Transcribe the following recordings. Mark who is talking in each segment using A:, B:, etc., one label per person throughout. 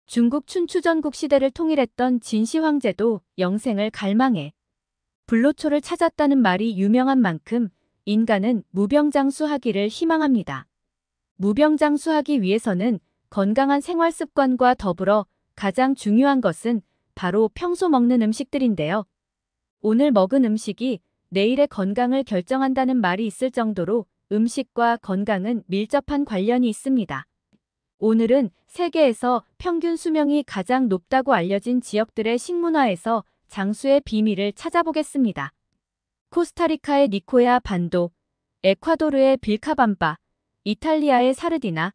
A: 중국 춘추전국 시대를 통일했던 진시 황제도 영생을 갈망해 불로초를 찾았다는 말이 유명한 만큼 인간은 무병장수하기를 희망합니다. 무병장수하기 위해서는 건강한 생활 습관과 더불어 가장 중요한 것은 바로 평소 먹는 음식들인데요. 오늘 먹은 음식이 내일의 건강을 결정한다는 말이 있을 정도로 음식과 건강은 밀접한 관련이 있습니다. 오늘은 세계에서 평균 수명이 가장 높다고 알려진 지역들의 식문화에서 장수의 비밀을 찾아보겠습니다. 코스타리카의 니코야 반도, 에콰도르의 빌카밤바, 이탈리아의 사르디나,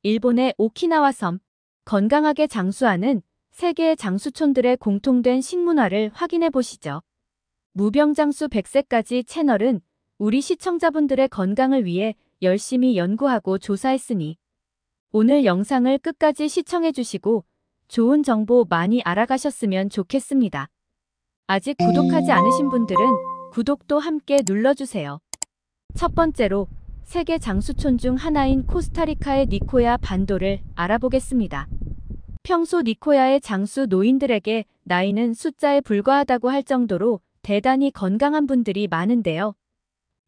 A: 일본의 오키나와 섬, 건강하게 장수하는 세계의 장수촌들의 공통된 식문화를 확인해 보시죠. 무병장수 100세까지 채널은 우리 시청자분들의 건강을 위해 열심히 연구하고 조사했으니 오늘 영상을 끝까지 시청해 주시고 좋은 정보 많이 알아가셨으면 좋겠습니다. 아직 구독하지 않으신 분들은 구독도 함께 눌러주세요. 첫 번째로 세계 장수촌 중 하나인 코스타리카의 니코야 반도를 알아보겠습니다. 평소 니코야의 장수 노인들에게 나이는 숫자에 불과하다고 할 정도로 대단히 건강한 분들이 많은데요.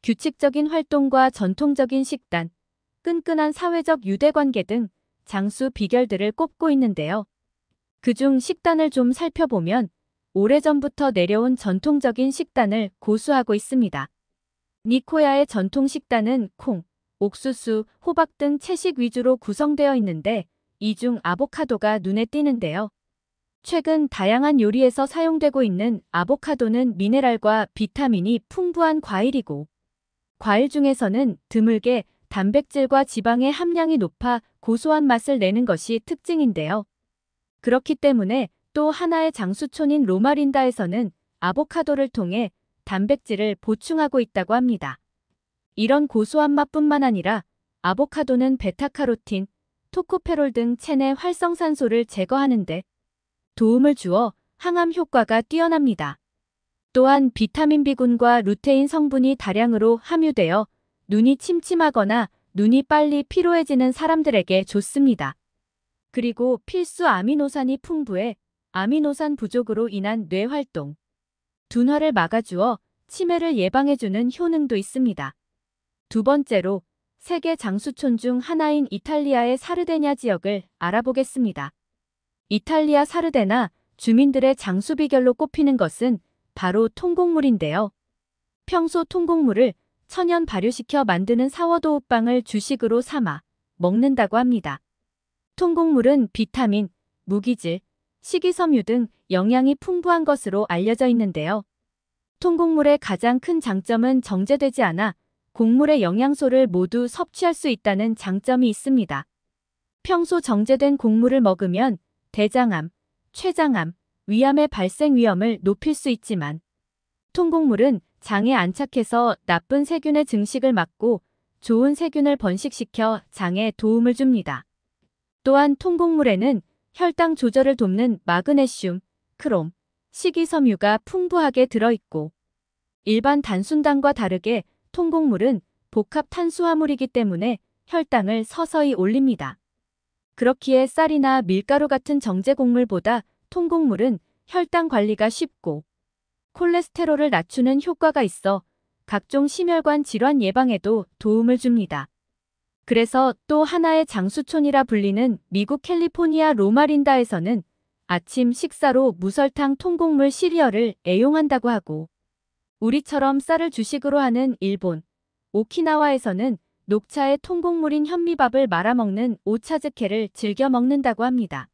A: 규칙적인 활동과 전통적인 식단, 끈끈한 사회적 유대관계 등 장수 비결들을 꼽고 있는데요. 그중 식단을 좀 살펴보면 오래전부터 내려온 전통적인 식단을 고수하고 있습니다. 니코야의 전통 식단은 콩, 옥수수, 호박 등 채식 위주로 구성되어 있는데 이 중 아보카도가 눈에 띄는데요. 최근 다양한 요리에서 사용되고 있는 아보카도는 미네랄과 비타민이 풍부한 과일이고 과일 중에서는 드물게 단백질과 지방의 함량이 높아 고소한 맛을 내는 것이 특징인데요. 그렇기 때문에 또 하나의 장수촌인 로마린다에서는 아보카도를 통해 단백질을 보충하고 있다고 합니다. 이런 고소한 맛뿐만 아니라 아보카도는 베타카로틴, 토코페롤 등 체내 활성산소를 제거하는 데 도움을 주어 항암 효과가 뛰어납니다. 또한 비타민 B군과 루테인 성분이 다량으로 함유되어 눈이 침침하거나 눈이 빨리 피로해지는 사람들에게 좋습니다. 그리고 필수 아미노산이 풍부해 아미노산 부족으로 인한 뇌활동, 둔화를 막아주어 치매를 예방해주는 효능도 있습니다. 두 번째로 세계 장수촌 중 하나인 이탈리아의 사르데냐 지역을 알아보겠습니다. 이탈리아 사르데나 주민들의 장수 비결로 꼽히는 것은 바로 통곡물인데요. 평소 통곡물을 천연 발효시켜 만드는 사워도우빵을 주식으로 삼아 먹는다고 합니다. 통곡물은 비타민, 무기질, 식이섬유 등 영양이 풍부한 것으로 알려져 있는데요. 통곡물의 가장 큰 장점은 정제되지 않아 곡물의 영양소를 모두 섭취할 수 있다는 장점이 있습니다. 평소 정제된 곡물을 먹으면 대장암, 췌장암, 위암의 발생 위험을 높일 수 있지만 통곡물은 장에 안착해서 나쁜 세균의 증식을 막고 좋은 세균을 번식시켜 장에 도움을 줍니다. 또한 통곡물에는 혈당 조절을 돕는 마그네슘, 크롬, 식이섬유가 풍부하게 들어있고 일반 단순당과 다르게 통곡물은 복합 탄수화물이기 때문에 혈당을 서서히 올립니다. 그렇기에 쌀이나 밀가루 같은 정제 곡물보다 통곡물은 혈당 관리가 쉽고 콜레스테롤을 낮추는 효과가 있어 각종 심혈관 질환 예방에도 도움을 줍니다. 그래서 또 하나의 장수촌이라 불리는 미국 캘리포니아 로마린다에서는 아침 식사로 무설탕 통곡물 시리얼을 애용한다고 하고 우리처럼 쌀을 주식으로 하는 일본, 오키나와에서는 녹차에 통곡물인 현미밥을 말아먹는 오차즈케를 즐겨 먹는다고 합니다.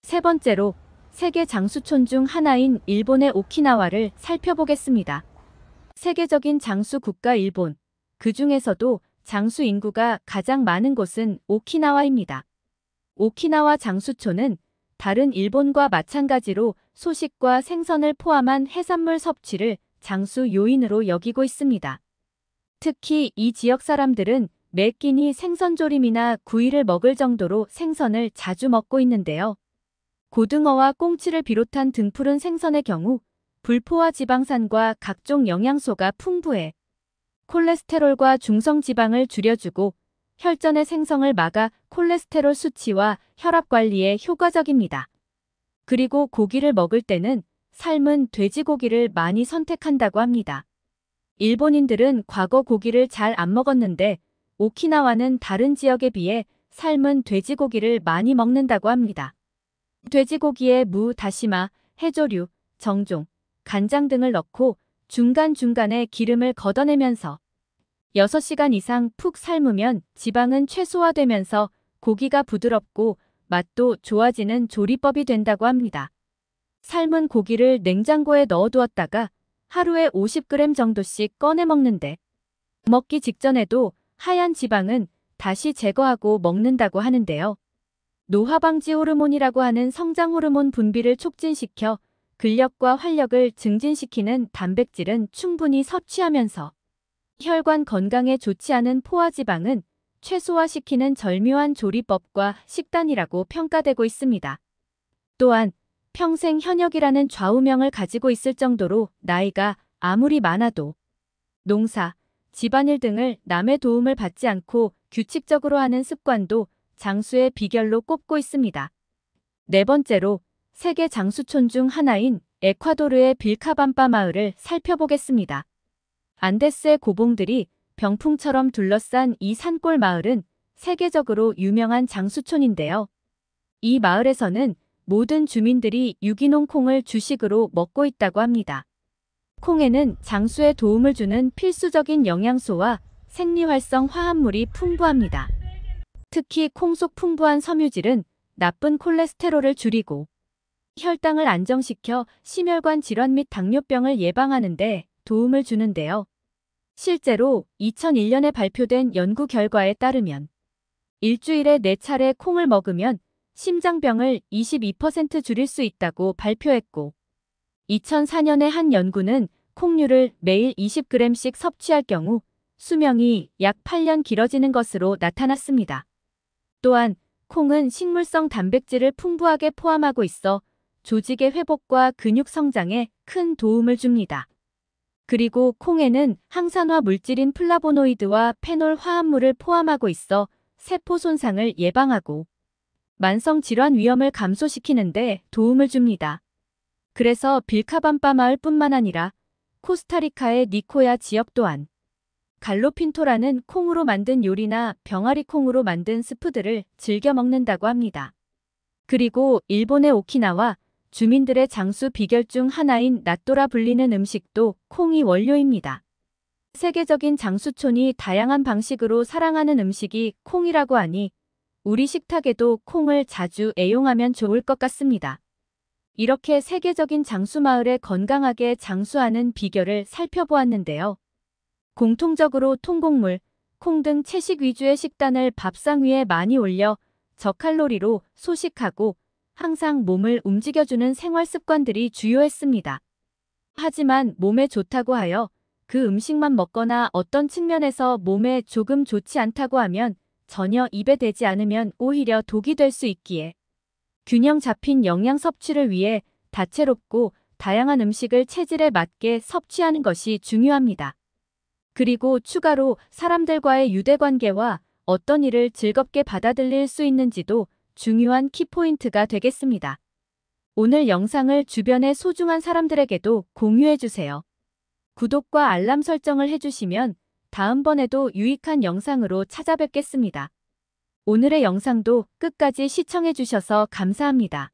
A: 세 번째로 세계 장수촌 중 하나인 일본의 오키나와를 살펴보겠습니다. 세계적인 장수 국가 일본, 그 중에서도 장수 인구가 가장 많은 곳은 오키나와입니다. 오키나와 장수촌은 다른 일본과 마찬가지로 소식과 생선을 포함한 해산물 섭취를 장수 요인으로 여기고 있습니다. 특히 이 지역 사람들은 매 끼니 생선조림이나 구이를 먹을 정도로 생선을 자주 먹고 있는데요. 고등어와 꽁치를 비롯한 등푸른 생선의 경우 불포화 지방산과 각종 영양소가 풍부해 콜레스테롤과 중성지방을 줄여주고 혈전의 생성을 막아 콜레스테롤 수치와 혈압 관리에 효과적입니다. 그리고 고기를 먹을 때는 삶은 돼지고기를 많이 선택한다고 합니다. 일본인들은 과거 고기를 잘 안 먹었는데 오키나와는 다른 지역에 비해 삶은 돼지고기를 많이 먹는다고 합니다. 돼지고기에 무, 다시마, 해조류, 정종, 간장 등을 넣고 중간중간에 기름을 걷어내면서 6시간 이상 푹 삶으면 지방은 최소화되면서 고기가 부드럽고 맛도 좋아지는 조리법이 된다고 합니다. 삶은 고기를 냉장고에 넣어두었다가 하루에 50g 정도씩 꺼내 먹는데 먹기 직전에도 하얀 지방은 다시 제거하고 먹는다고 하는데요. 노화방지 호르몬이라고 하는 성장 호르몬 분비를 촉진시켜 근력과 활력을 증진시키는 단백질은 충분히 섭취하면서 혈관 건강에 좋지 않은 포화지방은 최소화시키는 절묘한 조리법과 식단이라고 평가되고 있습니다. 또한 평생 현역이라는 좌우명을 가지고 있을 정도로 나이가 아무리 많아도 농사, 집안일 등을 남의 도움을 받지 않고 규칙적으로 하는 습관도 장수의 비결로 꼽고 있습니다. 네 번째로 세계 장수촌 중 하나인 에콰도르의 빌카밤바 마을을 살펴보겠습니다. 안데스의 고봉들이 병풍처럼 둘러싼 이 산골 마을은 세계적으로 유명한 장수촌인데요. 이 마을에서는 모든 주민들이 유기농 콩을 주식으로 먹고 있다고 합니다. 콩에는 장수에 도움을 주는 필수적인 영양소와 생리활성 화합물이 풍부합니다. 특히 콩 속 풍부한 섬유질은 나쁜 콜레스테롤을 줄이고 혈당을 안정시켜 심혈관 질환 및 당뇨병을 예방하는 데 도움을 주는데요. 실제로 2001년에 발표된 연구 결과에 따르면 일주일에 4차례 콩을 먹으면 심장병을 22% 줄일 수 있다고 발표했고 2004년에 한 연구는 콩류를 매일 20g씩 섭취할 경우 수명이 약 8년 길어지는 것으로 나타났습니다. 또한 콩은 식물성 단백질을 풍부하게 포함하고 있어 조직의 회복과 근육 성장에 큰 도움을 줍니다. 그리고 콩에는 항산화 물질인 플라보노이드와 페놀 화합물을 포함하고 있어 세포 손상을 예방하고 만성 질환 위험을 감소시키는 데 도움을 줍니다. 그래서 빌카밤바 마을뿐만 아니라 코스타리카의 니코야 지역 또한 갈로핀토라는 콩으로 만든 요리나 병아리 콩으로 만든 스프들을 즐겨 먹는다고 합니다. 그리고 일본의 오키나와 주민들의 장수 비결 중 하나인 나또라 불리는 음식도 콩이 원료입니다. 세계적인 장수촌이 다양한 방식으로 사랑하는 음식이 콩이라고 하니 우리 식탁에도 콩을 자주 애용하면 좋을 것 같습니다. 이렇게 세계적인 장수마을에 건강하게 장수하는 비결을 살펴보았는데요. 공통적으로 통곡물, 콩 등 채식 위주의 식단을 밥상 위에 많이 올려 저칼로리로 소식하고 항상 몸을 움직여주는 생활 습관들이 주요했습니다. 하지만 몸에 좋다고 하여 그 음식만 먹거나 어떤 측면에서 몸에 조금 좋지 않다고 하면 전혀 입에 대지 않으면 오히려 독이 될 수 있기에 균형 잡힌 영양 섭취를 위해 다채롭고 다양한 음식을 체질에 맞게 섭취하는 것이 중요합니다. 그리고 추가로 사람들과의 유대관계와 어떤 일을 즐겁게 받아들일 수 있는지도 중요한 키포인트가 되겠습니다. 오늘 영상을 주변의 소중한 사람들에게도 공유해주세요. 구독과 알람 설정을 해주시면 다음번에도 유익한 영상으로 찾아뵙겠습니다. 오늘의 영상도 끝까지 시청해주셔서 감사합니다.